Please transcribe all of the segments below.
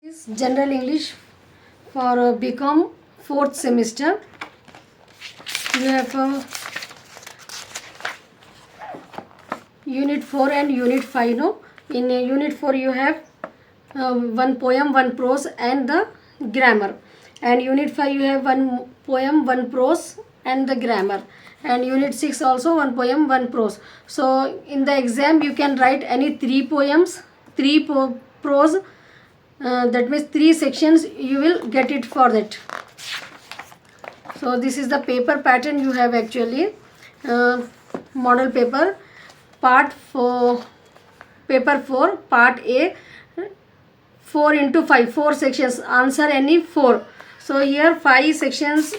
Is General English for BCom fourth semester. You have Unit 4 and Unit 5. No, in Unit 4 you have one poem, one prose, and the grammar. And Unit 5 you have one poem, one prose, and the grammar. And Unit 6 also one poem, one prose. So in the exam you can write any three poems, three prose. That means three sections you will get it for that. So this is the paper pattern you have actually. Model paper part 4, paper 4 part A, 4 into 5, 4 sections, answer any 4. So here 5 sections,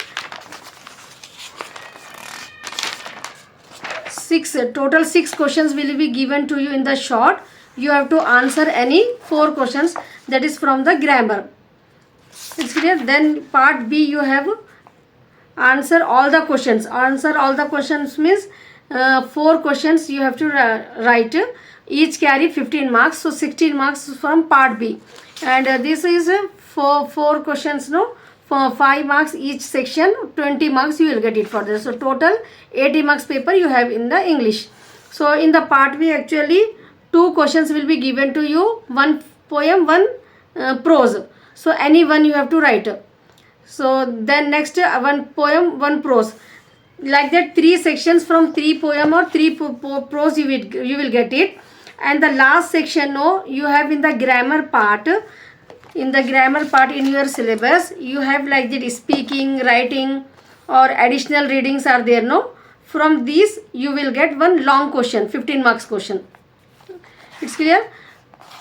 6 total 6 questions will be given to you in the short. You have to answer any 4 questions, that is from the grammar. It's clear. Then part B you have answer all the questions. Answer all the questions means 4 questions you have to write. Each carry 15 marks. So 16 marks from part B. And this is for 4 questions, no? For 5 marks each section, 20 marks you will get it for this. So total 80 marks paper you have in the English. So in the part B actually 2 questions will be given to you. One poem, one prose. So any one you have to write. So then next one poem, one prose. Like that 3 sections from 3 poem or 3 prose you will get it. And the last section, no, you have in the grammar part. In the grammar part in your syllabus you have like that speaking, writing or additional readings are there, no? From these you will get one long question, 15 marks question. It's clear.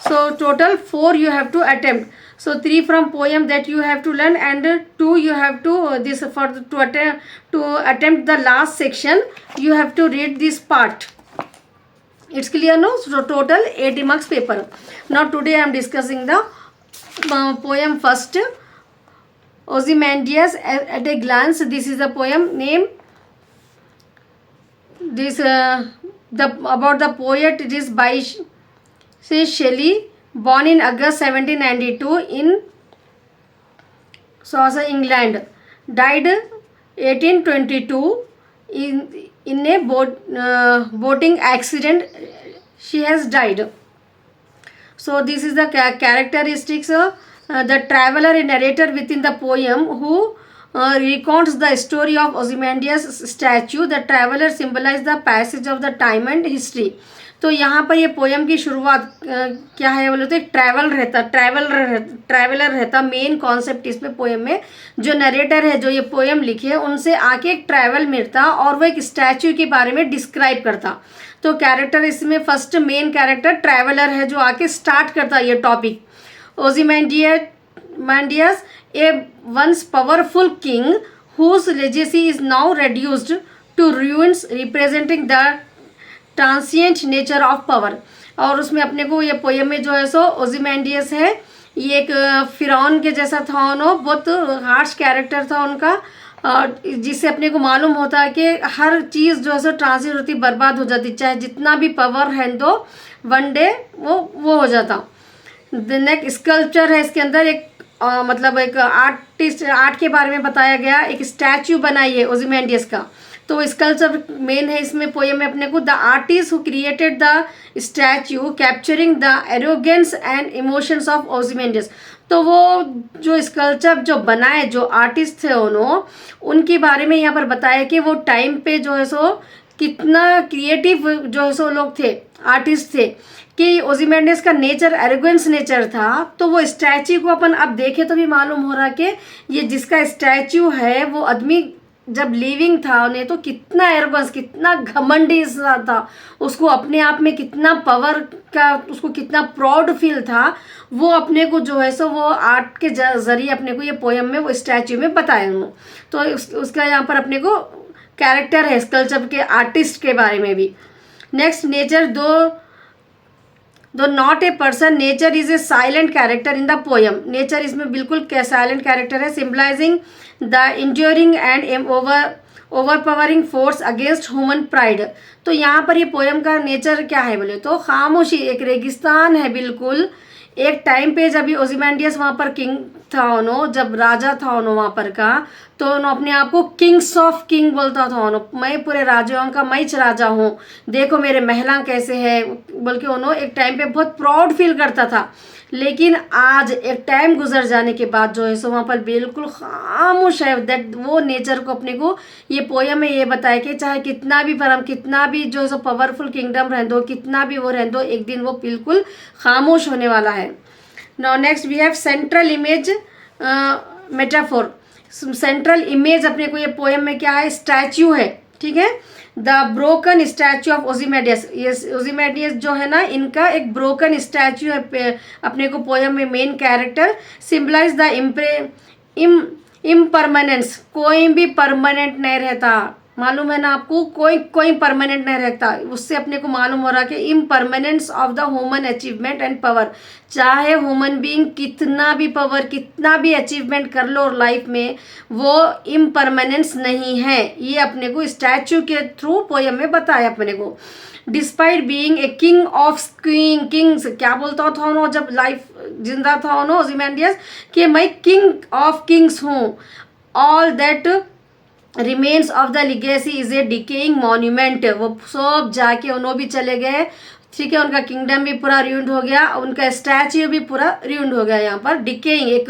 So total 4 you have to attempt. So 3 from poem that you have to learn, and 2 you have to to attempt the last section you have to read this part. It's clear, no? So total 80 marks paper. Now today I am discussing the poem first. Ozymandias at a glance. This is the poem name. This about the poet, it is by Shelley, born in August 1792 in Cheshire, England. Died 1822 in a boating accident. She has died. So this is the characteristics. The traveler, a narrator within the poem who recounts the story of Ozymandias statue. The traveler symbolizes the passage of the time and history. तो यहाँ पर ये poem की शुरुआत क्या है बोले तो एक ट्रैवलर रहता मेन कॉन्सेप्ट इसमें पोएम में. जो नरेटर है जो ये पोएम लिखे उनसे आके एक ट्रैवल मिलता और वो एक स्टैचू के बारे में डिस्क्राइब करता. तो कैरेक्टर इसमें फर्स्ट मेन कैरेक्टर ट्रैवलर है जो आके स्टार्ट करता ये topic. ओzymandias, a once powerful king whose legacy is now reduced to ruins, representing the transient nature of power. और उसमें अपने को ये पोएम में जो है सो ओzymandias है, ये एक फिरौन के जैसा था. उन्होंने बहुत हार्श कैरेक्टर था उनका, जिससे अपने को मालूम होता है कि हर चीज़ जो है सो ट्रांसिएंट होती, बर्बाद हो जाती, चाहे जितना भी पावर है तो वन डे वो हो जाता. नेक्स्ट स्कल्पचर है इसके अंदर. एक मतलब एक आर्ट के बारे में बताया गया. एक स्टैचू बनाई है ओzymandias का. तो स्कल्पचर मेन है इसमें पोएम में अपने को. The artist who created the statue capturing the arrogance and emotions of Ozymandias. तो वो जो स्कल्पचर जो बनाए जो आर्टिस्ट थे उनके बारे में यहाँ पर बताया कि वो टाइम पे जो है सो कितना क्रिएटिव जो है सो लोग थे, आर्टिस्ट थे, कि ओzymandias का नेचर एरोगेंस नेचर था. तो वो स्टैचू को अपन अब देखे तो भी मालूम हो रहा कि ये जिसका स्टैचू है वो आदमी जब लिविंग था उन्हें तो कितना एरोगेंस, कितना घमंडी था, उसको अपने आप में कितना पावर का, उसको कितना प्राउड फील था. वो अपने को जो है सो वो आर्ट के जरिए अपने को ये पोएम में वो स्टैचू में बताया उन्होंने. तो उसका यहाँ पर अपने को कैरेक्टर है स्कल्पचर के आर्टिस्ट के बारे में भी. नेक्स्ट नेचर, दो not a person, nature is a silent character in the poem. Nature इसमें बिल्कुल साइलेंट कैरेक्टर है, symbolising the enduring and overpowering force against human pride. तो यहाँ पर ये पोएम का नेचर क्या है बोले तो खामोशी, एक रेगिस्तान है बिल्कुल, एक टाइम पे जब ये ओzymandias वहाँ पर किंग था उन्हों, जब राजा था उन्हों वहाँ पर का, तो उन्होंने अपने आप को किंग्स ऑफ किंग बोलता था उन्हों, मैं पूरे राजाओं का मैं राजा हूँ, देखो मेरे महला कैसे है, बल्कि उन्होंने एक टाइम पे बहुत प्राउड फील करता था। लेकिन आज एक टाइम गुजर जाने के बाद जो है सो वहाँ पर बिल्कुल खामोश है। दैट वो नेचर को अपने को ये पोयम में ये बताया कि चाहे कितना भी परम, कितना भी जो है सो पावरफुल किंगडम रह दो, कितना भी वो रह दो, एक दिन वो बिल्कुल खामोश होने वाला है। Now next we have central image metaphor. Central image अपने को ये पोएम में क्या है, स्टैच्यू है, ठीक है। द ब्रोकन स्टैच्यू ऑफ ओzymandias, ये ओzymandias जो है ना, इनका एक ब्रोकन स्टैच्यू है अपने को पोएम में। Main character symbolise the impermanence, कोई भी परमानेंट नहीं रहता, मालूम है ना आपको, कोई परमानेंट नहीं रहता। उससे अपने को मालूम हो रहा कि impermanence of the human achievement and power, चाहे ह्यूमन बीइंग कितना भी पावर, कितना भी अचीवमेंट कर लो और लाइफ में, वो इम्परमानेंस नहीं है। ये अपने को स्टैचू के थ्रू पोयम में बताया अपने को। Despite being a king of Kings, क्या बोलता था उन्होंने जब लाइफ जिंदा था उन्होंने ओzymandias, कि मैं किंग ऑफ किंग्स हूँ। All that remains of the legacy is a decaying monument, वो सब जाके उन्होंने भी चले गए, ठीक है। उनका किंगडम भी पूरा रियूंड हो गया, उनका स्टैच्यू भी पूरा रियूंड हो गया। यहाँ पर डिकेइंग एक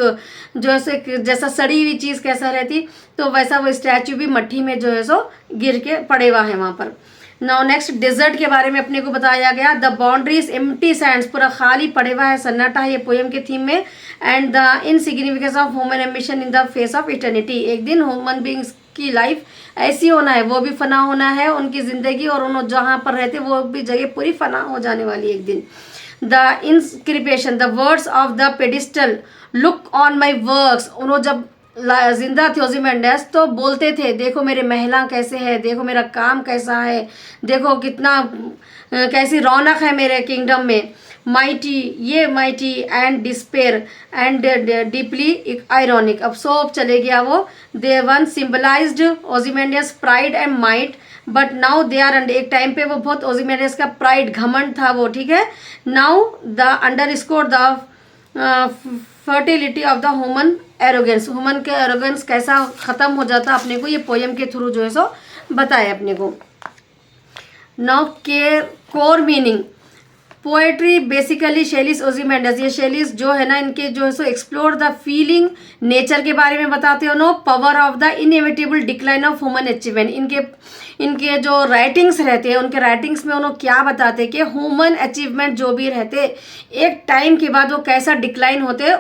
जैसा सड़ी हुई चीज़ कैसा रहती, तो वैसा वो स्टैच्यू भी मट्टी में जो है सो गिर के पड़े हुआ है वहाँ पर। नाउ नेक्स्ट डेजर्ट के बारे में अपने को बताया गया। द बाउंड्रीज एम्प्टी सैंड्स, पूरा खाली पड़े हुआ है, सन्नाटा है ये पोएम के थीम में। And the insignificance of human ambition in the face of eternity, एक दिन ह्यूमन बींग्स की लाइफ ऐसी होना है, वो भी फना होना है उनकी ज़िंदगी, और उन्होंने जहाँ पर रहते वो भी जगह पूरी फना हो जाने वाली एक दिन। The inscription, the words of the pedestal, look on my works, उन्होंने जब जिंदा थे ओzymandias तो बोलते थे, देखो मेरे महला कैसे है, देखो मेरा काम कैसा है, देखो कितना कैसी रौनक है मेरे किंगडम में। माइटी, ये mighty and despair and deeply ironic, अब सब चले गया वो। They once symbolised Ozymandias pride and might, but now they are, एक टाइम पे वो बहुत ओzymandias का प्राइड घमंड था वो, ठीक है। Now the underscore the fertility of the human arrogance, human के एरोगेंस कैसा ख़त्म हो जाता अपने को ये पोएम के थ्रू जो है सो बताया अपने को। नाउ के core meaning, poetry basically Shelley's ओzymandias, ये शेलीज जो है ना, इनके जो है सो एक्सप्लोर द फीलिंग नेचर के बारे में बताते हो no, power of the inevitable decline of human achievement. इनके जो राइटिंग्स रहते हैं, उनके राइटिंग्स में उन्होंने क्या बताते कि ह्यूमन अचीवमेंट जो भी रहते एक टाइम के बाद वो कैसा डिक्लाइन होते,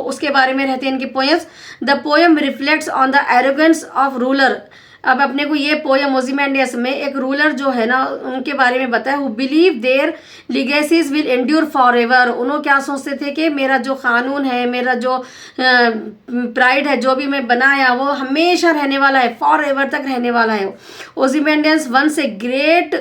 उसके बारे में रहते हैं इनके poems. The poem reflects on the arrogance of ruler, अब अपने को ये पोएम ओzymandias में एक रूलर जो है ना उनके बारे में बताया, who believe their legacies will endure for ever, उन्होंने क्या सोचते थे कि मेरा जो कानून है, मेरा जो प्राइड है, जो भी मैं बनाया वो हमेशा रहने वाला है, फॉर एवर तक रहने वाला है। Ozymandias once a great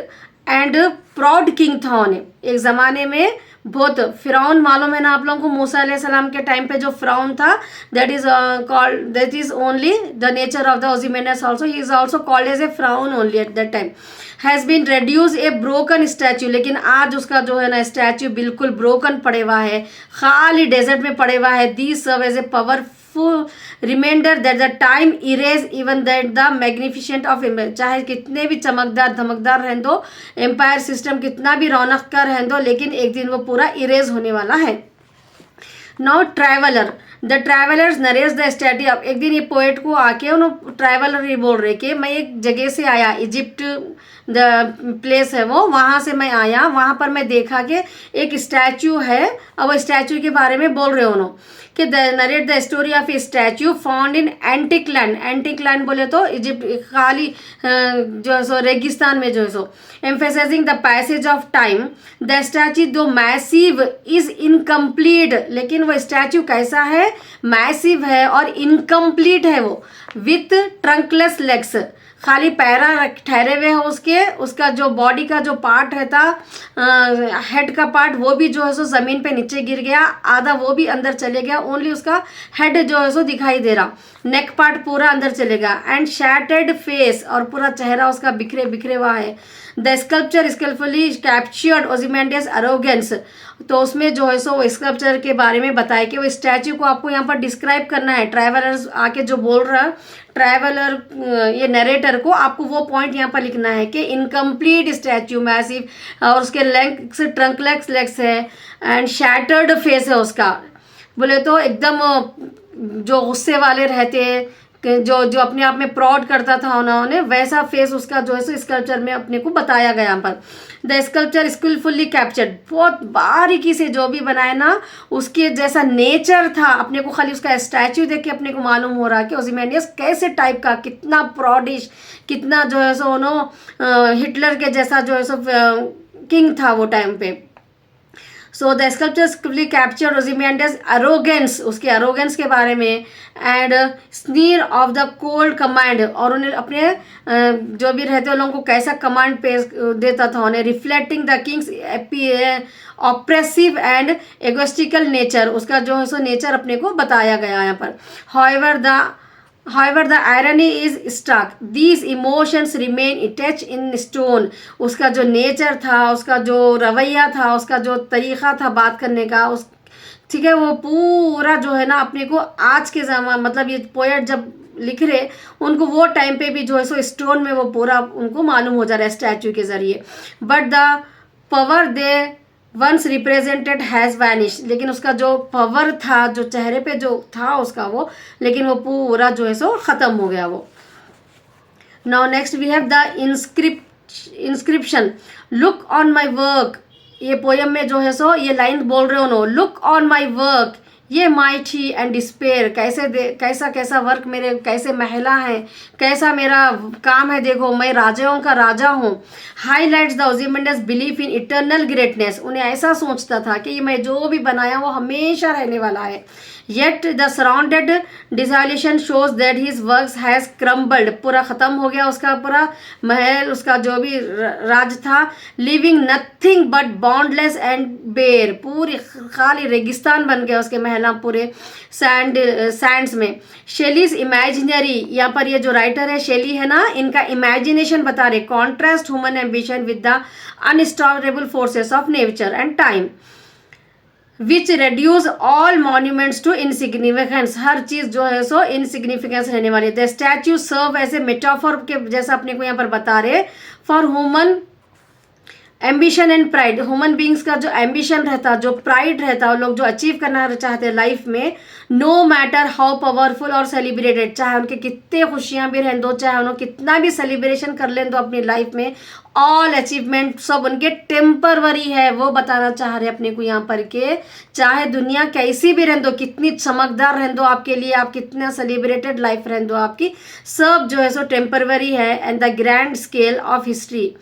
and proud king था उन्हें, एक ज़माने में बहुत फिरौन, मालूम है ना आप लोगों को, मूसा अलैहिस्सलाम के टाइम पे जो फिरौन था, that is called, that is only the nature of the Ozymandias also, he is also called as a फिरौन only at that time. Has been reduce a broken statue, लेकिन आज उसका जो है ना स्टैच्यू बिल्कुल ब्रोकन पड़े हुआ है, खाली डेजर्ट में पड़े हुआ है। These serve as a powerful reminder that the time erase even that the magnificent of, चाहे कितने भी चमकदार धमकदार रहने दो, एम्पायर सिस्टम कितना भी रौनक का रहने दो, लेकिन एक दिन वो पूरा इरेज होने वाला है। Now traveller, the travellers narrates the study of, एक दिन ये पोएट को आके उन्होंने ट्रैवलर ये बोल रहे कि मैं एक जगह से आया, इजिप्ट द प्लेस है वो, वहाँ से मैं आया, वहाँ पर मैं देखा कि एक स्टैचू है, और वो स्टैचू के बारे में बोल रहे हो उन्होंने कि narrate the story of A statue found in antique land, antique land बोले तो इजिप्ट, खाली जो है सो रेगिस्तान में जो है सो, emphasising the passage of time, the statue though massive is incomplete, लेकिन वो स्टैचू कैसा है, मैसिव है और इनकम्प्लीट है वो, विथ ट्रंकलेस लेग्स, खाली पैरा ठहरे हुए हो उसके, उसका जो बॉडी का जो पार्ट रहता, हेड का पार्ट वो भी जो है सो ज़मीन पे नीचे गिर गया, आधा वो भी अंदर चले गया, ओनली उसका हेड जो है सो दिखाई दे रहा, नेक पार्ट पूरा अंदर चलेगा। एंड शैटर्ड फेस, और पूरा चेहरा उसका बिखरे बिखरे हुआ है। The sculpture skilfully captured Ozymandias arrogance. तो उसमें जो है सो वो स्कल्पचर के बारे में बताया कि वो स्टैचू को आपको यहाँ पर डिस्क्राइब करना है। ट्रैवलर्स आके जो बोल रहा है, ट्रैवलर ये नरेटर को आपको वो पॉइंट यहाँ पर लिखना है कि इनकम्प्लीट स्टैचू मैसिव, और उसके लेग्स ट्रंकलेस लेग्स है एंड शैटर्ड फेस है उसका। बोले तो एकदम जो गुस्से वाले रहते हैं, जो जो अपने आप में प्रॉड करता था उन्होंने, वैसा फेस उसका जो है सो स्कल्पचर में अपने को बताया गया यहाँ पर। द स्कल्पचर स्किलफुली कैप्चर्ड, बहुत बारीकी से जो भी बनाए ना उसके जैसा नेचर था। अपने को खाली उसका स्टैचू देख के अपने को मालूम हो रहा कि ओzymandias कैसे टाइप का, कितना प्रॉडिश, कितना जो है सो हिटलर के जैसा जो है सो किंग था वो टाइम पे। So the sculpture skilfully captured Ozymandias arrogance, उसके एरोगेंस के बारे में, and sneer of the cold command, और उन्हें अपने जो भी रहते हैं लोगों को कैसा कमांड पेश देता था उन्हें, reflecting the king's oppressive and egotistical nature, उसका जो है सो नेचर अपने को बताया गया यहाँ पर। However, the irony is struck. These emotions remain attached in stone. उसका जो नेचर था, उसका जो रवैया था, उसका जो तरीक़ा था बात करने का, उस ठीक है, वो पूरा जो है ना अपने को आज के मतलब ये पोएट जब लिख रहे उनको वो टाइम पे भी जो है सो स्टोन में वो पूरा उनको मालूम हो जा रहा है स्टैचू के ज़रिए। But the power they once represented has vanish, लेकिन उसका जो पावर था, जो चेहरे पे जो था उसका वो, लेकिन वो पूरा जो है सो ख़त्म हो गया वो। Now next we have the inscription, look on my work. ये पोयम में जो है सो ये लाइन बोल रहे हो no, look on my work ये माइटी एंड डिस्पेयर, कैसा वर्क मेरे, कैसे महिला है, कैसा मेरा काम है, देखो मैं राजाओं का राजा हूँ। Highlights the Ozymandias belief in eternal greatness, उन्हें ऐसा सोचता था कि मैं जो भी बनाया वो हमेशा रहने वाला है। Yet the surrounded dissolution shows that his works has crumbled, पूरा ख़त्म हो गया उसका पूरा महल, उसका जो भी राज था। लिविंग नथिंग बट बॉन्डलेस एंड बेर, पूरी खाली रेगिस्तान बन गया उसके महला पूरे सैंड्स में। शेलीज इमेजिनरी, यहाँ पर ये जो राइटर है शेली है ना, इनका इमेजिनेशन बता रहे, contrast human ambition with the unstoppable forces of nature and time which reduce all monuments to insignificance, हर चीज़ जो है सो इनसिग्निफिकेंस रहने वाली है। The statue serve as a metaphor के जैसा अपने को यहाँ पर बता रहे for human ambition and pride, human beings का जो एम्बिशन रहता, जो प्राइड रहता, लोग जो अचीव करना चाहते हैं लाइफ में, नो मैटर हाउ पावरफुल और सेलिब्रेटेड, चाहे उनके कितने खुशियाँ भी रहें दो, चाहे उन्होंने कितना भी सेलिब्रेशन कर लें दो अपनी लाइफ में, ऑल अचीवमेंट सब उनके टेम्परवरी है। वो बताना चाह रहे अपने को यहाँ पर के चाहे दुनिया कैसी भी रहने दो, कितनी चमकदार रहने दो आपके लिए, आप कितना सेलिब्रेटेड लाइफ रहने दो आपकी, सब जो है सो टेम्परवरी है। And the grand scale of history,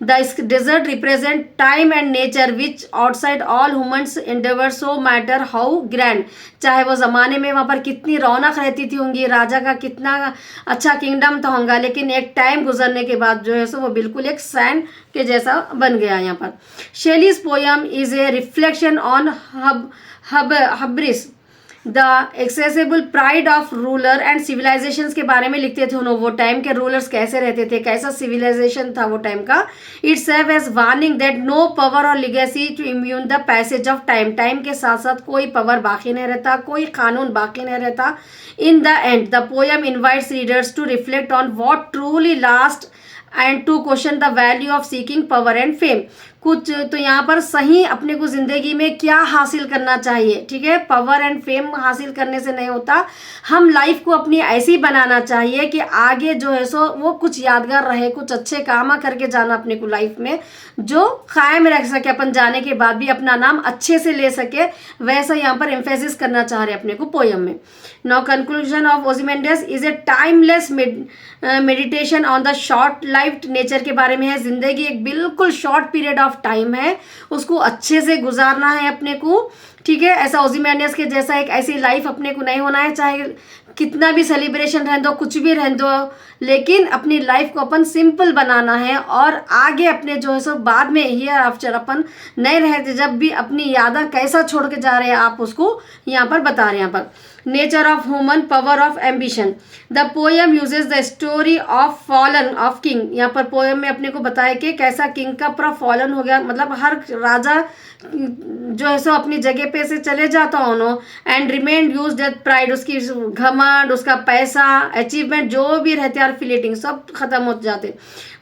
the desert represent time and nature which outside all humans endeavour, so matter how grand, चाहे वो ज़माने में वहाँ पर कितनी रौनक रहती थी होंगी, राजा का कितना अच्छा किंगडम था होगा, लेकिन एक टाइम गुजरने के बाद जो है सो वो बिल्कुल एक सैंड के जैसा बन गया यहाँ पर। Shelley's poem is a reflection on hubris, the accessible pride of ruler and civilisations के बारे में लिखते थे उन्होंने, वो टाइम के रूलर्स कैसे रहते थे, कैसा सिविलाइजेशन था वो टाइम का। It serve as warning that no power और legacy to immune the passage of time, time के साथ साथ कोई पावर बाकी नहीं रहता, कोई कानून बाकी नहीं रहता। In the end the poem invites readers to reflect on what truly last and to question the value of seeking power and fame. कुछ तो यहाँ पर सही अपने को ज़िंदगी में क्या हासिल करना चाहिए, ठीक है, पावर एंड फेम हासिल करने से नहीं होता, हम लाइफ को अपनी ऐसी बनाना चाहिए कि आगे जो है सो वो कुछ यादगार रहे, कुछ अच्छे काम करके जाना अपने को लाइफ में, जो कायम रख सके, अपन जाने के बाद भी अपना नाम अच्छे से ले सके, वैसा यहाँ पर एम्फेसिस करना चाह रहे अपने को पोयम में। Now conclusion of Ozymandias is a timeless meditation on the short lived nature के बारे में है। ज़िंदगी एक बिल्कुल शॉर्ट पीरियड ऑफ टाइम है, उसको अच्छे से गुजारना है अपने को, ठीक है। ऐसा ओzymandias के जैसा एक ऐसी लाइफ अपने को नहीं होना है, चाहे कितना भी सेलिब्रेशन रहने दो, कुछ भी रहने दो, लेकिन अपनी लाइफ को अपन सिंपल बनाना है और आगे अपने जो है सो बाद में हियर आफ्टर अपन नहीं रहते, जब भी अपनी यादें कैसा छोड़ के जा रहे हैं आप उसको यहाँ पर बता रहे हैं। यहाँ पर nature of human power of ambition, the poem uses the story of fallen of king. यहाँ पर पोएम में अपने को बताया कि कैसा किंग का पूरा फॉलन हो गया, मतलब हर राजा जो है सो अपनी जगह पे से चले जाता उन्हों, and remain use that pride, उसकी घमंड, उसका पैसा, अचीवमेंट जो भी रहते हैं, फिलेटिंग सब खत्म हो जाते।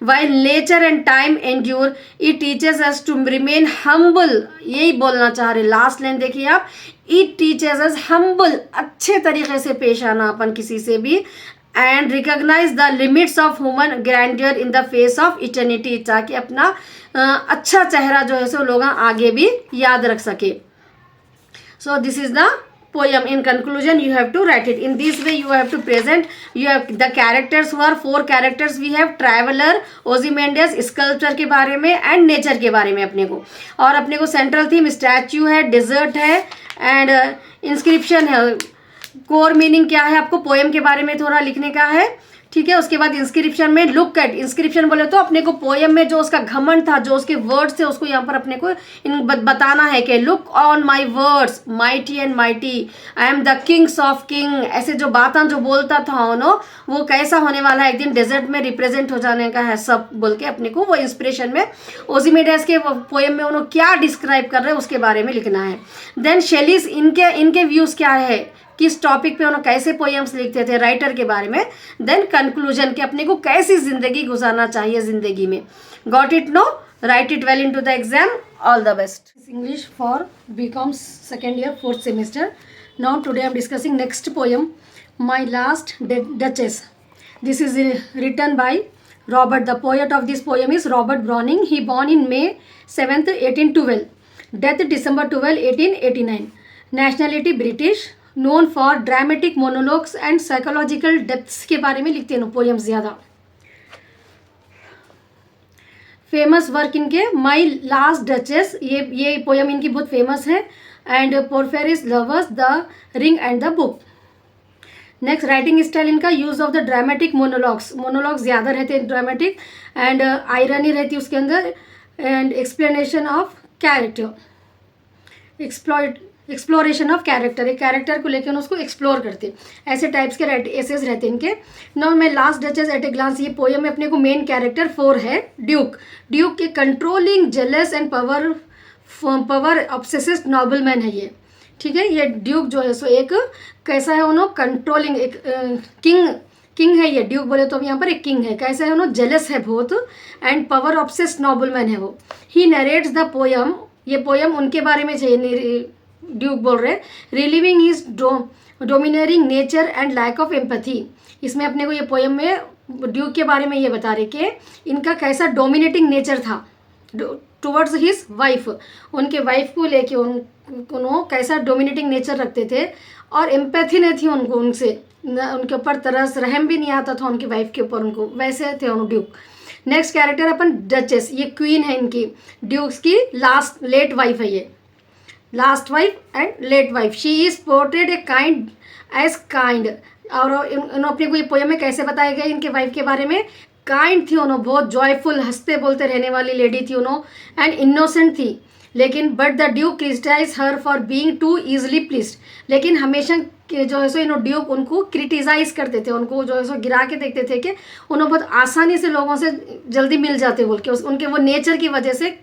While nature and time endure it teaches us to remain humble, यही बोलना चाह रहे। लास्ट लाइन देखिए आप, इट टीचेस अस हम्बल, अच्छे तरीके से पेश आना अपन किसी से भी, and recognise the limits of human grandeur in the face of eternity, ताकि अपना अच्छा चेहरा जो है सो लोग आगे भी याद रख सके। सो this is the poem. In conclusion, you have to write it in this way. You have to present, you have the characters who are 4 characters we have, traveler, Ozymandias, sculpture के बारे में एंड नेचर के बारे में अपने को, और अपने को सेंट्रल थीम स्टैच्यू है, डिजर्ट है एंड इंस्क्रिप्शन है। कोर मीनिंग क्या है, आपको पोएम के बारे में थोड़ा लिखने का है, ठीक है। उसके बाद इंस्क्रिप्शन में लुक एट, इंस्क्रिप्शन बोले तो अपने को पोएम में जो उसका घमंड था, जो उसके वर्ड्स थे, उसको यहाँ पर अपने को बताना है कि look on my words mighty and mighty, I am the Kings of king, ऐसे जो बातें जो बोलता था उन्होंने वो कैसा होने वाला है, एक दिन डेजर्ट में रिप्रेजेंट हो जाने का है, सब बोल के अपने को वो इंस्पिरेशन में ओzymandias के पोएम में उन्होंने क्या डिस्क्राइब कर रहे हैं उसके बारे में लिखना है। देन शेलीज, इनके व्यूज़ क्या है, किस टॉपिक पे उन्होंने कैसे पोएम्स लिखते थे, राइटर के बारे में। देन कंक्लूजन कि अपने को कैसी जिंदगी गुजारना चाहिए जिंदगी में। Got it no, write it well into the exam, all the best. English for BCom second year 4th semester. Now today I am discussing next poem, My last Duchess. This is written by Robert. The poet of this poem is Robert Browning. He born in May 7th, 1812. Death December 12, 1889. Nationality British. Known for dramatic monologues and psychological depths के बारे में लिखते हैं poems ज़्यादा। Famous work इनके my last duchess, ये poem इनकी बहुत फेमस है, and Porphyria's lovers, the ring and the book. Next writing style इनका use of the dramatic monologues ज़्यादा रहते हैं, ड्रामेटिक एंड आयरनी रहती है उसके अंदर, and explanation of character, exploration of character, एक कैरेक्टर को लेकर उसको एक्सप्लोर करते, ऐसे टाइप्स के एसेज रहते हैं इनके। Now my last duchess at a glance, ये पोएम में अपने को मेन कैरेक्टर 4 है, ड्यूक के controlling, jealous and power obsessive nobleman है ये, ठीक है। ये ड्यूक जो है सो एक कैसा है, उन्होंने कंट्रोलिंग, एक किंग है ये, ड्यूक बोले तो अब यहाँ पर एक किंग है, कैसा है, उन्होंने जेलस है बहुत, एंड पावर ऑब्सेस्ड नॉबलमैन है वो। ही नरेट्स द पोएम, ये पोएम उनके बारे में चाहिए, ड्यूक बोल रहे, relieving his dominating nature and lack of empathy. इसमें अपने को ये पोएम में ड्यूक के बारे में ये बता रहे कि इनका कैसा डोमिनेटिंग नेचर था टुवर्ड्स हिज वाइफ, उनके वाइफ को लेके उन्होंने कैसा डोमिनेटिंग नेचर रखते थे, और एम्पैथी नहीं थी उनको, उनके ऊपर तरस रहम भी नहीं आता था उनकी वाइफ के ऊपर, उनको वैसे थे उन्होंने ड्यूक। नेक्स्ट कैरेक्टर अपन डचेस, ये क्वीन है इनकी, ड्यूक्स की लेट वाइफ है ये, last wife and late wife. She is portrayed a kind as kind, और उन्होंने अपने को ये पोएम में कैसे बताया गया इनके वाइफ के बारे में, काइंड थी उन्होंने, बहुत जॉयफुल, हंसते बोलते रहने वाली लेडी थी उन्होंने, एंड इनोसेंट थी, लेकिन but the duke criticise her for being too easily pleased, लेकिन हमेशा जो है सो इन्होंने ड्यूक उनको क्रिटिसाइज करते थे, उनको जो है सो गिरा के देखते थे कि उन्होंने बहुत आसानी से लोगों से जल्दी मिल जाते बोल के, उनके वो नेचर की वजह से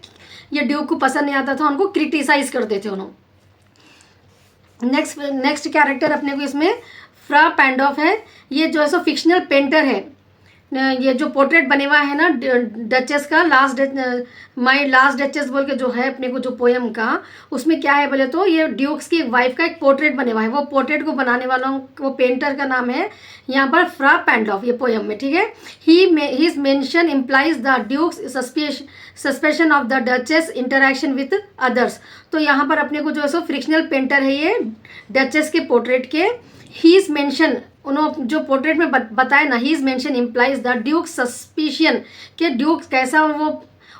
ये ड्यूक को पसंद नहीं आता था, उनको क्रिटिसाइज करते थे उन्होंने। नेक्स्ट कैरेक्टर अपने को इसमें फ्रा पैंडॉफ है, ये जो है सो फिक्शनल पेंटर है, ये जो पोर्ट्रेट बने हुआ है ना डचेस का, माई लास्ट डचेस बोल के जो है अपने को जो पोएम का, उसमें क्या है बोले तो ये ड्यूक्स की वाइफ का एक पोर्ट्रेट बने हुआ है, वो पोर्ट्रेट को बनाने वाला वो पेंटर का नाम है यहाँ पर फ्रा पैंडॉफ, ये पोएम में, ठीक है। His mention implies the duke's suspicion of the duchess interaction with others. तो यहाँ पर अपने को जो है सो फ्रिक्शनल पेंटर है ये डचेस के पोर्ट्रेट के। ही इज मेंशन, उन्होंने जो पोर्ट्रेट में बताया ना, he is mention implies the Duke suspicion, के ड्यूक कैसा वो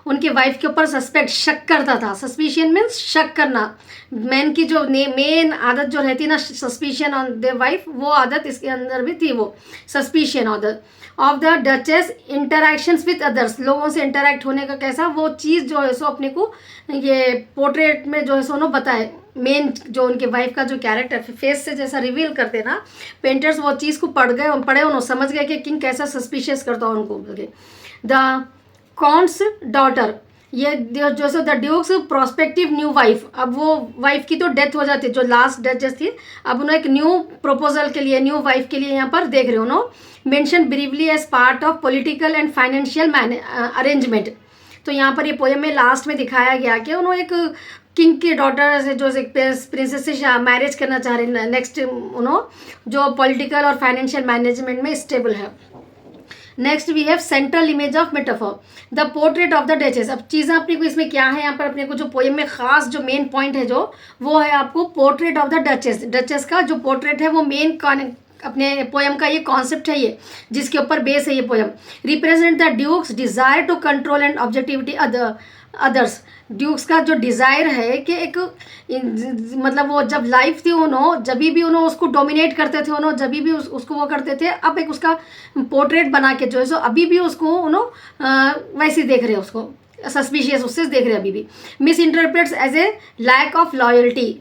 उनके वाइफ के ऊपर सस्पेक्ट, शक करता था। सस्पिशियन मीन्स शक करना। मैन की जो मेन आदत जो रहती ना, सस्पिशियन ऑन द वाइफ, वो आदत इसके अंदर भी थी, वो suspicion of the duchess interactions with others, लोगों से इंटरैक्ट होने का कैसा, वो चीज़ जो है सो अपने को ये पोर्ट्रेट में जो है सो बताए। मेन जो उनके वाइफ का जो कैरेक्टर फेस से जैसा रिवील करते ना पेंटर्स, वो चीज़ को पढ़े उन्होंने समझ गए कि किंग कैसा सस्पिशियस करता है उनको। द कॉन्स डॉटर, ये जो सो the duke's prospective new wife, अब वो वाइफ की तो डेथ हो जाती है, जो लास्ट डचेस थी, अब उन्हें एक न्यू प्रपोजल के लिए, न्यू वाइफ के लिए यहाँ पर देख रहे हो no, mention briefly as part of political and financial arrangement. तो यहाँ पर ये पोएम में लास्ट में दिखाया गया कि उन्होंने एक किंग की डॉटर से, जो एक प्रिंसेस से मैरिज करना चाह रहे हैं नेक्स्ट, उन्होंने जो पॉलिटिकल और फाइनेंशियल मैनेजमेंट में स्टेबल है। Next we have central image of metaphor, the portrait of the duchess. अब चीज़ें अपने को इसमें क्या है, यहाँ पर अपने को जो पोएम में खास जो मेन पॉइंट है जो, वो है आपको portrait of the duchess. Duchess का जो पोर्ट्रेट है वो मेन अपने पोएम का ये कॉन्सेप्ट है, ये जिसके ऊपर बेस है ये poem. Represent the duke's desire to control and objectivity others. Duke's का जो डिज़ायर है कि एक मतलब वो जब लाइफ थी उन्होंने, जब भी उन्होंने उसको डोमिनेट करते थे, उन्होंने जब भी उसको वो करते थे, अब एक उसका पोर्ट्रेट बना के जो है सो अभी भी उसको उन्होंने वैसे देख रहे हैं, उसको सस्पिशियस उससे देख रहे हैं अभी भी। Misinterprets as a lack of loyalty.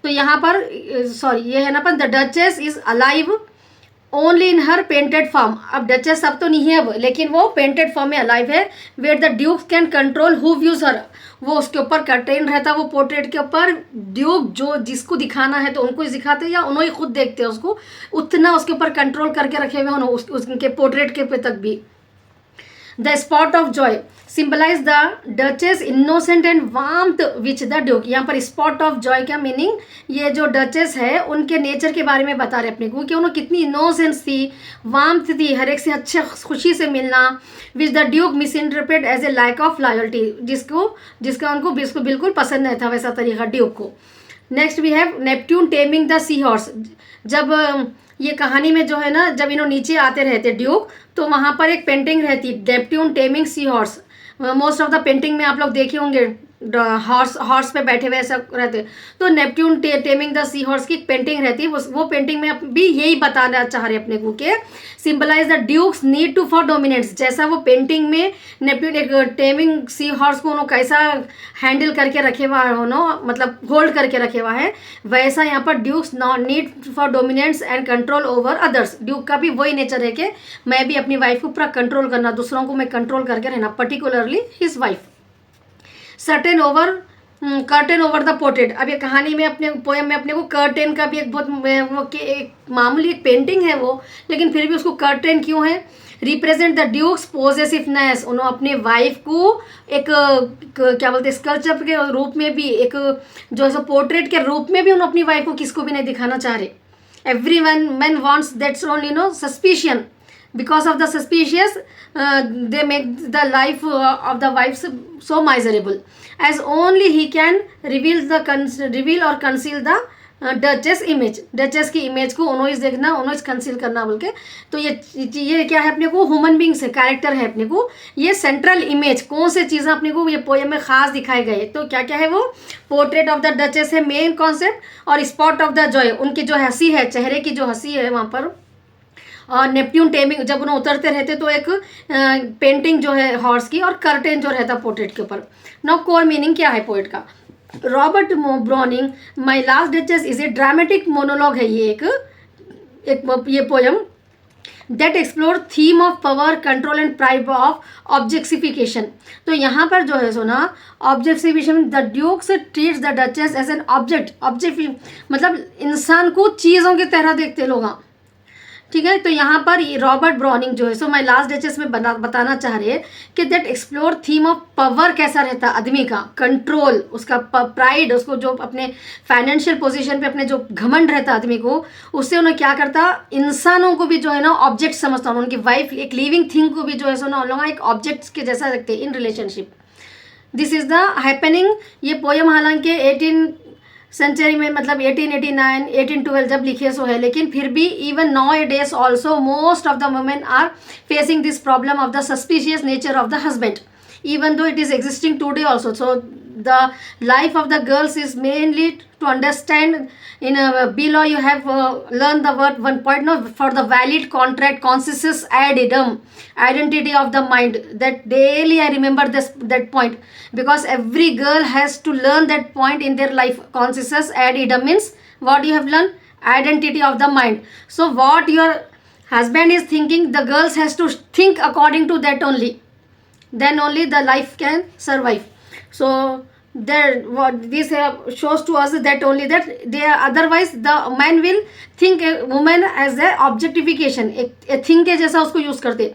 तो यहाँ पर सॉरी ये है ना पर the duchess is alive only in her painted form. अब डचेस अब तो नहीं है अब, लेकिन वो पेंटेड फॉर्म में अलाइव है। Where the duke can control who views her, वो उसके ऊपर कर्टेन रहता है, वो पोर्ट्रेट के ऊपर ड्यूक जो जिसको दिखाना है तो उनको ही दिखाते या उन्होंने खुद देखते हैं उसको, उतना उसके ऊपर कंट्रोल करके रखे हुए हैं उनके पोर्ट्रेट के पे तक भी। The spot of joy symbolise the duchess innocent and warmth which the duke. यहाँ पर स्पॉट ऑफ जॉय का मीनिंग, ये जो डचेस है उनके नेचर के बारे में बता रहे अपने को कि उन्होंने कितनी इनोसेंस थी, वार्मथ थी, हर एक से अच्छे खुशी से मिलना। Which the duke misinterpret as a lack of loyalty, जिसका उनको बिल्कुल पसंद नहीं था वैसा तरीका ड्यूक को। Next we have Neptune taming the sea horse. जब ये कहानी में जो है ना, जब इन्होंने नीचे आते रहते ड्यूक, तो वहाँ पर एक पेंटिंग रहती, Neptune taming sea horse. Most of the painting में आप लोग देखे होंगे हॉर्स पे बैठे हुए ऐसा रहते, तो Neptune taming the sea horse की पेंटिंग रहती है। वो पेंटिंग में भी यही बताना चाह रहे अपने को कि symbolise the duke's need to for dominance. जैसा वो पेंटिंग में नेपट्यून एक टेमिंग सी हॉर्स को उन्होंने कैसा हैंडल करके रखे हुआ है, उन्होंने मतलब होल्ड करके रखे हुआ है, वैसा यहाँ पर duke's need for dominance and control over others. Duke का भी वही नेचर है कि मैं भी अपनी वाइफ को पूरा कंट्रोल करना, दूसरों को मैं कंट्रोल करके रहना, particularly his wife. Certain over curtain over the portrait. अब ये कहानी में अपने पोएम में अपने को कर्टेन का भी एक बहुत वो एक मामूली एक पेंटिंग है वो, लेकिन फिर भी उसको कर्टेन क्यों है। रिप्रेजेंट द ड्यूक्स पोजेसिवनेस, उन्होंने अपने वाइफ को एक क्या बोलते हैं स्कल्पचर के रूप में भी, एक जो है पोर्ट्रेट के रूप में भी उन्होंने अपनी वाइफ को किसको भी नहीं दिखाना चाह रहे। Every man wants that's only suspicion, because of the suspicious they make the life of the wives so miserable, as only he can reveal or conceal the duchess image. Duchess की image को उन्होंने देखना, उन्होंने conceal करना बोल के। तो ये क्या है अपने को, ह्यूमन बींग्स है, कैरेक्टर है अपने को। ये सेंट्रल इमेज कौन से चीज़ें अपने को ये पोएम में खास दिखाए गए, तो क्या क्या है वो, पोर्ट्रेट ऑफ द डचेस है मेन कॉन्सेप्ट, और स्पॉट ऑफ द जॉय, उनकी जो हंसी है, चेहरे की जो हंसी है वहाँ पर। और नेपट्यून टेमिंग, जब उन्हें उतरते रहते तो एक पेंटिंग जो है हॉर्स की, और कर्टेन जो रहता पोर्ट्रेट के ऊपर। नाउ कोर मीनिंग क्या है पोएट का। Robert Browning my last duchess is a dramatic monologue है ये ये poem that explore theme of power control and pride of objectification. तो यहाँ पर जो है सोना objectification, the duke's treats the duchess as an object मतलब इंसान को चीज़ों की तरह देखते लोग, ठीक है। तो यहाँ पर रॉबर्ट ब्राउनिंग जो है सो माई लास्ट डचेस में बताना चाह रहे हैं कि that explore theme of power कैसा रहता आदमी का, कंट्रोल, उसका प्राइड, उसको जो अपने फाइनेंशियल पोजीशन पे अपने जो घमंड रहता आदमी को, उससे उन्हें क्या करता, इंसानों को भी जो है ना ऑब्जेक्ट समझता हूँ, उनकी वाइफ एक लिविंग थिंग को भी जो है सो ना उन लोग एक ऑब्जेक्ट के जैसा रखते in relationship. This is the happening. ये पोएम हालांकि 18 सेंचुरी में मतलब 1889 1812 जब लिखे सो है, लेकिन फिर भी even nowadays also most of the women are facing this problem of the suspicious nature of the husband. even though it is existing today also. So the life of the girls is mainly to understand. In below you have learned the word one point, no, for the valid contract consists ad idem, identity of the mind. That daily I remember this, that point, because every girl has to learn that point in their life. Consists ad idem means what you have learned, identity of the mind. So what your husband is thinking, the girls has to think according to that only, then only the life can survive. So there, what this shows to us that only that they are, otherwise the man will think a woman as a objectification, a thing के जैसा उसको use करते.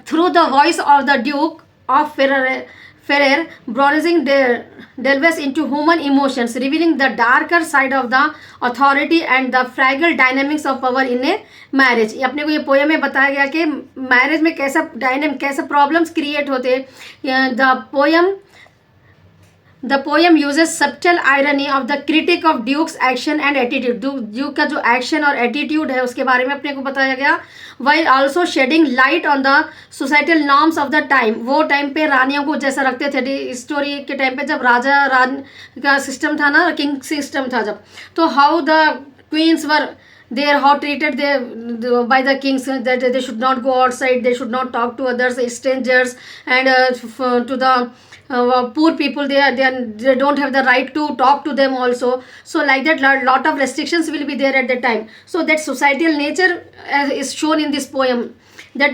Through the voice of the Duke of Ferrer, Browning delves into human emotions, revealing the darker side of the authority and the fragile dynamics of power in a marriage. अपने को ये poem में बताया गया कि marriage में कैसा problems create होते. The poem uses subtle irony of the critic of Duke's action and attitude. Duke का जो action और attitude है उसके बारे में अपने को बताया गया. While also shedding light on the societal norms of the time. वो टाइम पे रानियों को जैसा रखते थे, स्टोरी के टाइम पे जब राजा रान का सिस्टम था ना, किंग सिस्टम था जब, तो how the queens were there, how treated they by the kings, that they should not go outside, they should not talk to others, strangers, and to the poor people, they don't have the right to talk to them also. So like that, lot of restrictions will be there at that time. So that societal nature is shown in this poem. That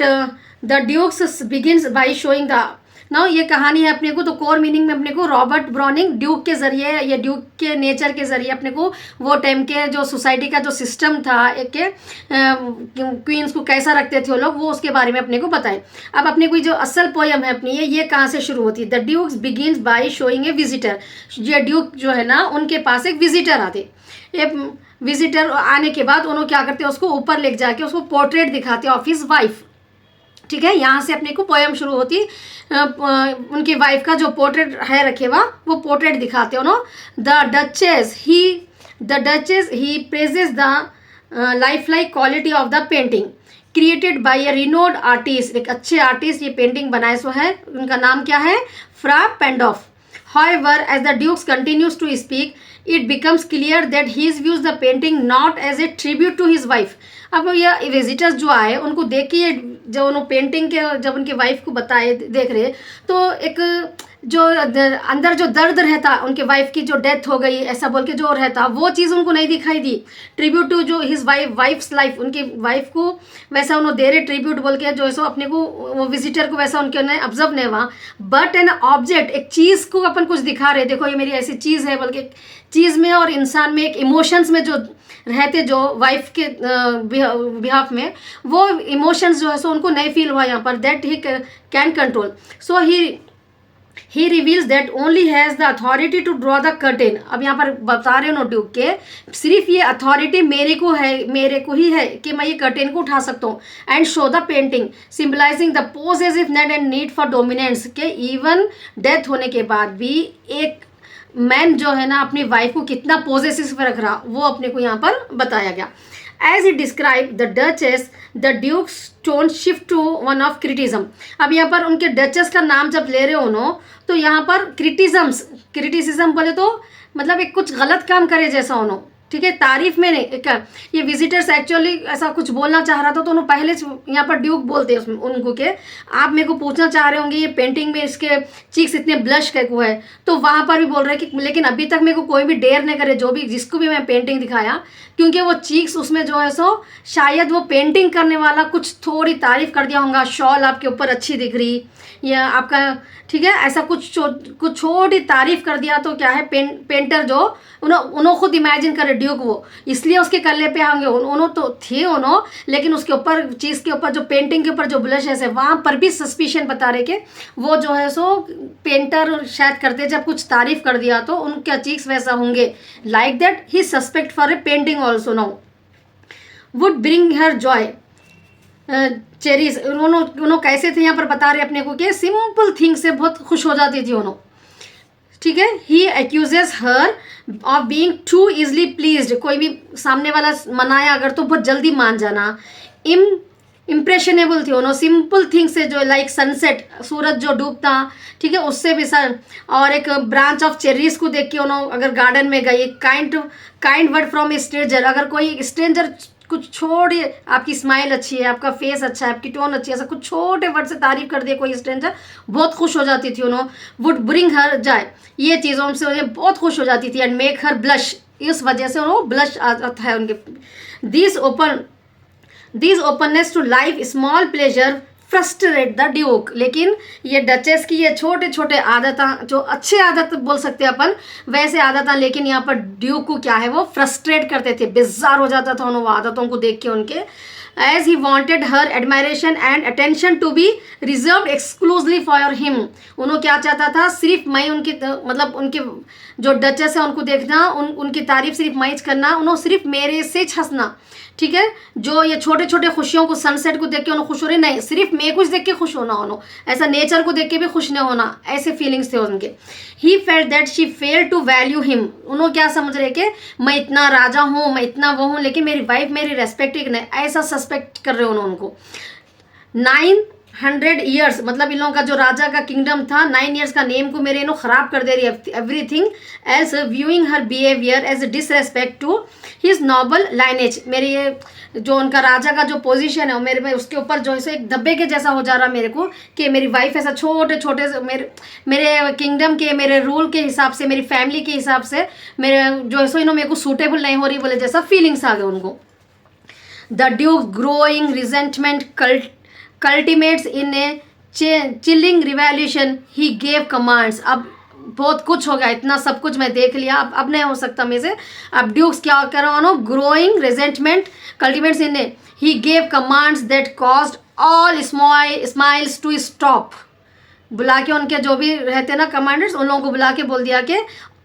the Dukes begins by showing the. ना ये कहानी है अपने को, तो core meaning में अपने को रॉबर्ट ब्राउनिंग ड्यूक के ज़रिए, ये ड्यूक के नेचर के ज़रिए अपने को वो टाइम के जो सोसाइटी का जो सिस्टम था, एक के क्वींस को कैसा रखते थे वो लोग, वो उसके बारे में अपने को बताए. अब अपने को जो असल पोएम है अपनी, ये कहाँ से शुरू होती है. The duke's begins by showing a visitor. ये ड्यूक जो है ना, उनके पास एक विजिटर आते. ये विजिटर आने के बाद उन्होंने क्या करते हैं, उसको ऊपर ले जाके उसको पोर्ट्रेट दिखाते ऑफ हिज वाइफ. ठीक है, यहाँ से अपने को पोएम शुरू होती. उनकी वाइफ का जो पोर्ट्रेट है रखे हुआ, वो पोर्ट्रेट दिखाते हो. The duchess he praises the life like quality of the painting created by A renowned artist. एक अच्छे आर्टिस्ट ये पेंटिंग बनाए सो है, उनका नाम क्या है, फ्रा पेंडॉफ. However, as the Dukes continues to speak, it becomes clear that he views the painting not as a tribute to his wife. अब ये विजिटर्स जो आए उनको देख के, जब उन्होंने पेंटिंग के जब उनकी वाइफ को बताए देख रहे, तो एक जो अंदर जो दर्द रहता, उनके वाइफ की जो डेथ हो गई ऐसा बोल के जो रहता, वो चीज़ उनको नहीं दिखाई दी. ट्रिब्यूट टू जो हिज वाइफ्स लाइफ, उनकी वाइफ को वैसा उन्होंने दे रहे ट्रिब्यूट बोल के, जो ऐसा अपने को वो विजिटर को वैसा उनके ने ऑब्जर्व नहीं हुआ. बट एन ऑब्जेक्ट, एक चीज़ को अपन कुछ दिखा रहे, देखो ये मेरी ऐसी चीज़ है बोल के. चीज़ में और इंसान में एक इमोशंस में जो रहते, जो वाइफ के बिहाफ में, वो इमोशंस जो है सो उनको नहीं फील हुआ यहाँ पर. That he can control. So he reveals that only has the authority to draw the curtain. अब यहाँ पर बता रहे हो नो ड्यूक के, सिर्फ ये अथॉरिटी मेरे को ही है कि मैं ये कर्टेन को उठा सकता हूँ. And show the painting symbolising the possessiveness and need for dominance. के इवन डेथ होने के बाद भी एक मैन जो है ना अपनी वाइफ को कितना पॉजेसिव रख रहा, वो अपने को यहाँ पर बताया गया. As it describe the duchess, the duke's tone shift to one of criticism. अब यहाँ पर उनके डचेस का नाम जब ले रहे हो नो, तो यहाँ पर क्रिटिसिज्म बोले तो मतलब एक कुछ गलत काम करे जैसा उन्होंने. ठीक है, तारीफ में नहीं. ये विजिटर्स एक्चुअली ऐसा कुछ बोलना चाह रहा था, तो उन्होंने पहले यहाँ पर ड्यूक बोलते हैं उनको के, आप मेरे को पूछना चाह रहे होंगे ये पेंटिंग में इसके चीक्स इतने ब्लश का हुआ है, तो वहाँ पर भी बोल रहे हैं कि लेकिन अभी तक मेरे को कोई भी डेयर नहीं करे, जो भी जिसको भी मैं पेंटिंग दिखाया, क्योंकि वो चीक्स उसमें जो है सो शायद वो पेंटिंग करने वाला कुछ थोड़ी तारीफ कर दिया होगा, शॉल आपके ऊपर अच्छी दिख रही, या आपका ठीक है ऐसा कुछ छोटी तारीफ कर दिया, तो क्या है पेंटर जो उन्होंने खुद इमेजिन करे ड्यूक, वो इसलिए उसके कल्ले पे होंगे उन्होंने तो थे लेकिन उसके ऊपर चीज़ के ऊपर जो पेंटिंग के ऊपर जो ब्लश है वहाँ पर भी सस्पिशन बता रहे कि वो जो है सो पेंटर शायद करते जब कुछ तारीफ कर दिया तो उनका चीक्स वैसा होंगे. Like that he suspect for a painting also now would bring her Joy cherries. उन्होंने कैसे थे यहाँ पर बता रहे अपने को कि सिंपल थिंग से बहुत खुश हो जाती थी उन्होंने. ठीक है, he accuses her of being too easily pleased. कोई भी सामने वाला मनाया अगर तो बहुत जल्दी मान जाना. इम्प्रेशनेबल थी उन्होंने, सिंपल थिंग से जो लाइक सनसेट, सूरज जो डूबता, ठीक है, उससे भी सर, और एक ब्रांच ऑफ चेरीज को देख के उन्होंने अगर गार्डन में गई, kind word from A stranger, अगर कोई स्ट्रेंजर कुछ छोड़िए, आपकी स्माइल अच्छी है, आपका फेस अच्छा है, आपकी टोन अच्छी है, ऐसा कुछ छोटे वर्ड से तारीफ कर दिए कोई स्ट्रेंजर, बहुत खुश हो जाती थी उन्होंने, वुड ब्रिंग हर जाए, ये चीज़ों से उन्हें बहुत खुश हो जाती थी, एंड मेक हर ब्लश, इस वजह से उन्होंने ब्लश आता है उनके। This openness to life small pleasure frustrate the duke, लेकिन ये डचेस की ये छोटे छोटे आदतें, जो अच्छे आदत बोल सकते हैं अपन, वैसे आदतें, लेकिन यहाँ पर ड्यूक को क्या है वो फ्रस्ट्रेट करते थे, बेजार हो जाता था उन आदतों को देख के उनके। As he wanted her admiration and attention to be reserve exclusively for him, उन्होंने क्या चाहता था, सिर्फ मैं उनकी मतलब उनके जो डचेस है उनको देखना, उनकी तारीफ सिर्फ मैं करना, उन्होंने सिर्फ मेरे से ही हंसना, ठीक है, जो ये छोटे छोटे खुशियों को, सनसेट को देख के उन्होंने खुश हो रहे, नहीं, सिर्फ मैं कुछ देख के खुश होना, उन्होंने ऐसा नेचर को देख के भी खुश नहीं होना, ऐसे फीलिंग्स थे उनके। He felt that she fail to value him, उन्होंने क्या समझ रहे कि मैं इतना राजा हूँ, मैं इतना वो हूँ, लेकिन मेरी वाइफ मेरी रेस्पेक्ट ही नहीं, ऐसा सस्पेक्ट कर रहे हो उन्होंने उनको। 900 ईयर्स, मतलब इन लोगों का जो राजा का किंगडम था, 9 ईयर्स का नेम को मेरे इन्हों ख़राब कर दे रही है, everything else viewing her behaviour as disrespect to his noble lineage, मेरे ये जो उनका राजा का जो पोजीशन है मेरे में, उसके ऊपर जो है एक धब्बे के जैसा हो जा रहा मेरे को, कि मेरी वाइफ ऐसा छोटे छोटे मेरे किंगडम के, मेरे रूल के हिसाब से, मेरी फैमिली के हिसाब से मेरे जो है इन्हों मेरे को सूटेबल नहीं हो रही बोले जैसा फीलिंग्स आ गए उनको। The Duke growing resentment cultivates in a chilling revolution, he gave commands, अब बहुत कुछ हो गया, इतना सब कुछ मैं देख लिया, अब नहीं हो सकता मेरे से, अब ड्यूक्स क्या कर रहा हूँ, growing resentment cultivates in a, he gave commands that caused all smiles to stop, बुला के उनके जो भी रहते ना कमांडर्स, उन लोगों को बुला के बोल दिया कि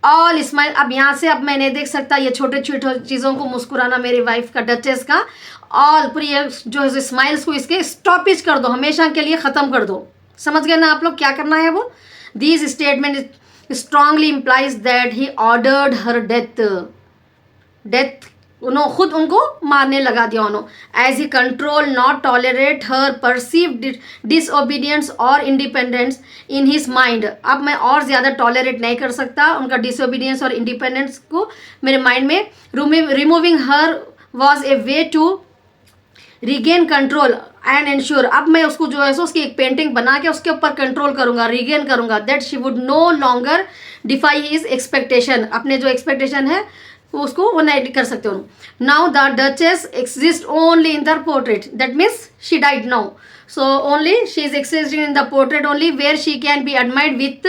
ऑल स्माइल, अब यहाँ से अब मैं नहीं देख सकता ये छोटे छोटे चीज़ों को मुस्कुराना मेरी वाइफ का, डचेस का, ऑल पूरी ये जो है स्माइल्स को इसके स्टॉपेज कर दो, हमेशा के लिए ख़त्म कर दो। समझ गए ना आप लोग क्या करना है वो। This statement strongly implies that he ordered her death उन्होंने खुद उनको मारने लगा दिया उन्होंने। As he control not tolerate her perceived disobedience और इंडिपेंडेंस इन हिज माइंड, अब मैं और ज़्यादा टॉलरेट नहीं कर सकता उनका डिसओबीडियंस और इंडिपेंडेंस को मेरे माइंड में। Removing her was a way to regain control and ensure, अब मैं उसको जो है सो उसकी एक पेंटिंग बना के उसके ऊपर कंट्रोल करूंगा, रिगेन करूंगा, that she would no longer defy his expectation, अपने जो एक्सपेक्टेशन है उसको वो नहीं कर सकते हो। Now the duchess exist only in the portrait, that means she died now, so only she is existing in the portrait only where she can be admired with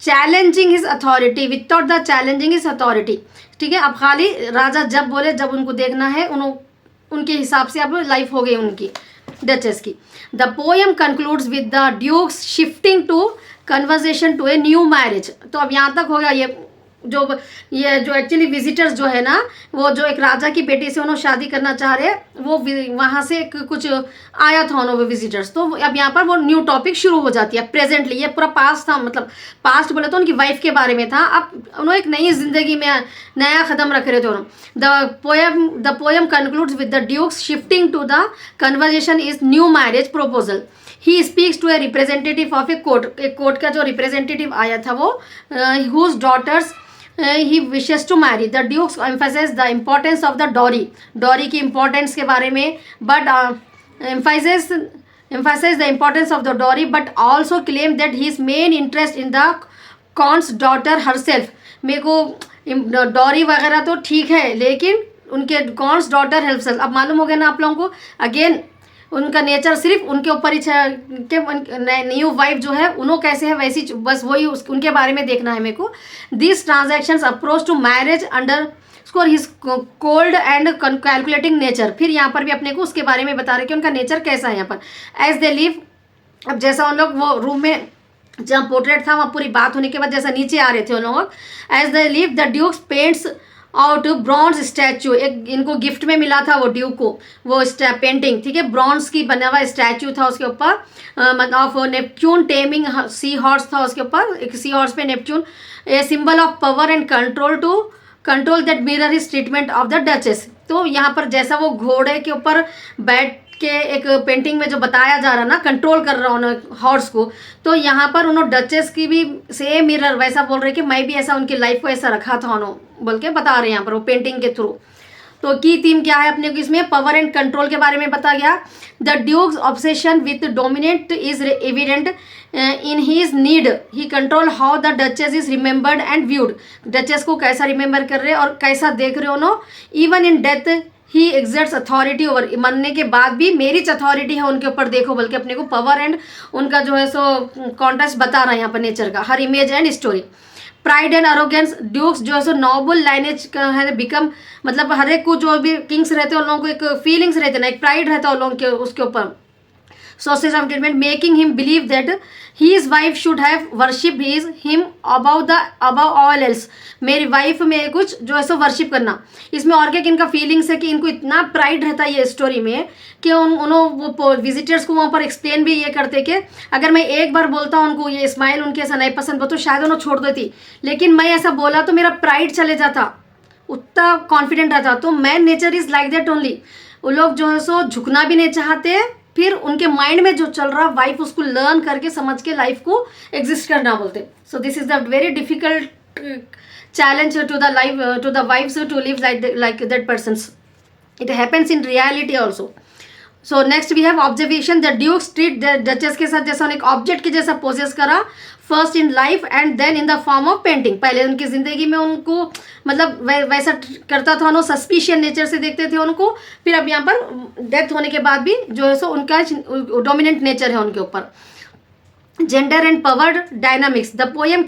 challenging his authority, without the challenging his authority, ठीक है। अब खाली राजा जब बोले, जब उनको देखना है उनके हिसाब से अब लाइफ हो गई उनकी डचेस की। The poem concludes with the duke's shifting to conversation to a new marriage, तो अब यहाँ तक हो गया। ये जो एक्चुअली विजिटर्स जो है ना, वो जो एक राजा की बेटी से उन्होंने शादी करना चाह रहे, वो वहाँ से कुछ आया था उन्होंने विजिटर्स, तो अब यहाँ पर वो न्यू टॉपिक शुरू हो जाती है प्रेजेंटली। ये पूरा पास्ट था, मतलब पास्ट बोले तो उनकी वाइफ के बारे में था, अब उन्होंने एक नई जिंदगी में नया कदम रख रहे थे उन्होंने। The poem concludes with the duke's shifting to the conversation is new marriage proposal. He speaks to a representative of a court, एक कोर्ट का जो रिप्रेजेंटेटिव आया था वो, whose daughters he wishes to marry. The Dukes emphasize the importance of the dowry की importance के बारे में, but emphasize the importance of the dowry, but also claim that his main interest in the Count's daughter herself. मेरे को dowry वगैरह तो ठीक है, लेकिन उनके कॉन्स डॉटर हेल्पसेल्फ, अब मालूम हो गया ना आप लोगों को। अगेन उनका नेचर सिर्फ उनके ऊपर ही के न्यू वाइफ जो है उन्हों कैसे है वैसी, बस वही उनके बारे में देखना है मेरे को। This transactions approach to marriage underscore his cold and calculating nature, फिर यहाँ पर भी अपने को उसके बारे में बता रहे कि उनका नेचर कैसा है यहाँ पर। एज दे लिव, अब जैसा उन लोग वो रूम में जहाँ पोर्ट्रेट था वहाँ पूरी बात होने के बाद जैसा नीचे आ रहे थे उन लोग, as they leave the duke's paints out bronze statue, एक इनको गिफ्ट में मिला था वो ड्यूक को वो पेंटिंग, ठीक है, ब्रॉन्ज की बना हुआ स्टैचू था उसके ऊपर, मतलब of Neptune taming sea horse था उसके ऊपर, एक सी हॉर्स पे Neptune, a symbol of power and control to control that mirror his treatment of the duchess. तो यहाँ पर जैसा वो घोड़े के ऊपर बैठ के एक पेंटिंग में जो बताया जा रहा ना, कंट्रोल कर रहा उन्होंने हॉर्स को, तो यहाँ पर उन्होंने डचेस की भी सेम मिरर वैसा बोल रहे कि मैं भी ऐसा उनकी लाइफ को ऐसा रखा था उन्होंने बोल के बता रहे हैं यहाँ पर वो पेंटिंग के थ्रू। तो की थीम क्या है अपने को इसमें, पावर एंड कंट्रोल के बारे में बताया गया। The duke's obsession with dominate is evident in his need he control how the duchess is remembered and viewed. Duchess को कैसा रिमेंबर कर रहे और कैसा देख रहे हो no, even in death he exerts authority over, मरने के बाद भी मेरी अथॉरिटी है उनके ऊपर देखो, बल्कि अपने को पावर एंड उनका जो है सो कॉन्टेस्ट बता रहा है यहाँ पर नेचर का, her image and story. Pride and arrogance, duke's जो है सो नोबल लाइनेज का है, बिकम मतलब हर एक को जो भी किंग्स रहते हैं उन लोगों को एक फीलिंग्स रहते ना, एक प्राइड रहता है उन लोगों के उसके ऊपर। Sources of treatment making him believe that his wife should have worship him above all else, मेरी वाइफ में कुछ जो है सो वर्शिप करना। इसमें और क्या इनका फीलिंग्स है कि इनको इतना प्राइड रहता है ये स्टोरी में कि उन्होंने वो विजिटर्स को वहाँ पर एक्सप्लेन भी ये करते कि अगर मैं एक बार बोलता हूँ उनको ये स्माइल उनके ऐसा नहीं पसंद हो तो शायद उन्होंने छोड़ देती, लेकिन मैं ऐसा बोला तो मेरा प्राइड चले जाता, उतना कॉन्फिडेंट रहता। तो man nature is like that only, वो लोग जो है सो झुकना भी नहीं चाहते, फिर उनके माइंड में जो चल रहा वाइफ उसको लर्न करके समझ के लाइफ को एग्जिस्ट करना बोलते। So this is the very difficult challenge to the life to the wife's to live like that persons. It happens in reality also. So next we have observation, the duke's treat the duchess के साथ जैसा एक object के जैसा poses करा, first in life and then in the form of painting. पहले उनकी जिंदगी में उनको मतलब वैसा करता था, उन्होंने सस्पिशियस नेचर से देखते थे उनको, फिर अब यहाँ पर डेथ होने के बाद भी जो है सो उनका डोमिनेंट नेचर है उनके ऊपर। Gender and power dynamics, the poem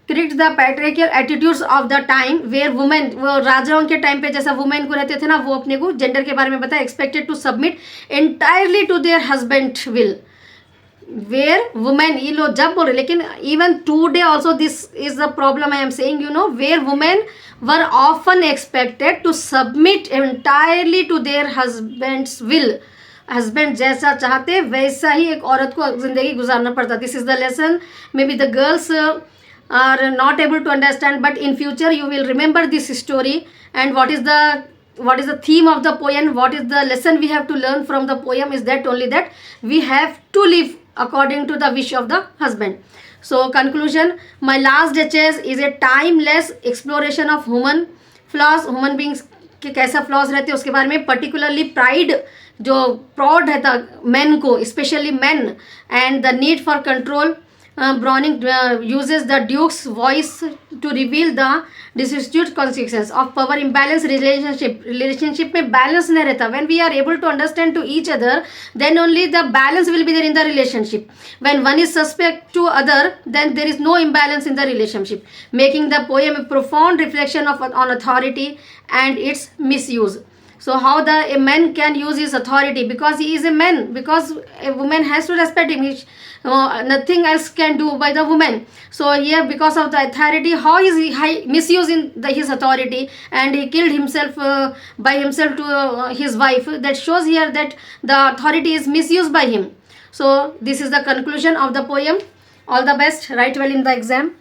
critics the patriarchal attitudes of the time where women, वो राजाओं के टाइम पे जैसा वुमेन को रहते थे ना, वो अपने को जेंडर के बारे में बताया, expected to submit entirely to their husband will, where women, ये लोग जब बोल रहे, लेकिन even today also this is the problem I am saying you know, where women were often expected to submit entirely to their husbands will, husband जैसा चाहते वैसा ही एक औरत को जिंदगी गुजारना पड़ता। This is the lesson may be the girls are not able to understand, but in future you will remember this story and what is the theme of the poem, what is the lesson we have to learn from the poem is that only that we have to live according to the wish of the husband. So conclusion, My Last Duchess is a timeless exploration of human flaws, human beings के कैसा flaws रहते हैं उसके बारे में, particularly pride जो proud रहता man को, specially man, and the need for control. Browning uses the Duke's voice to reveal the dispute consequences of power imbalance relationship में balance नहीं रहता। When we are able to understand to each other, then only the balance will be there in the relationship. When one is suspect to other, then there is no imbalance in the relationship, making the poem a profound reflection on authority and its misuse. So how a man can use his authority, because he is a man, because a woman has to respect him. Nothing else can do by the woman. So here, because of the authority, how is he misusing his authority, and he killed himself by himself to his wife. That shows here that the authority is misused by him. So this is the conclusion of the poem. All the best. Write well in the exam.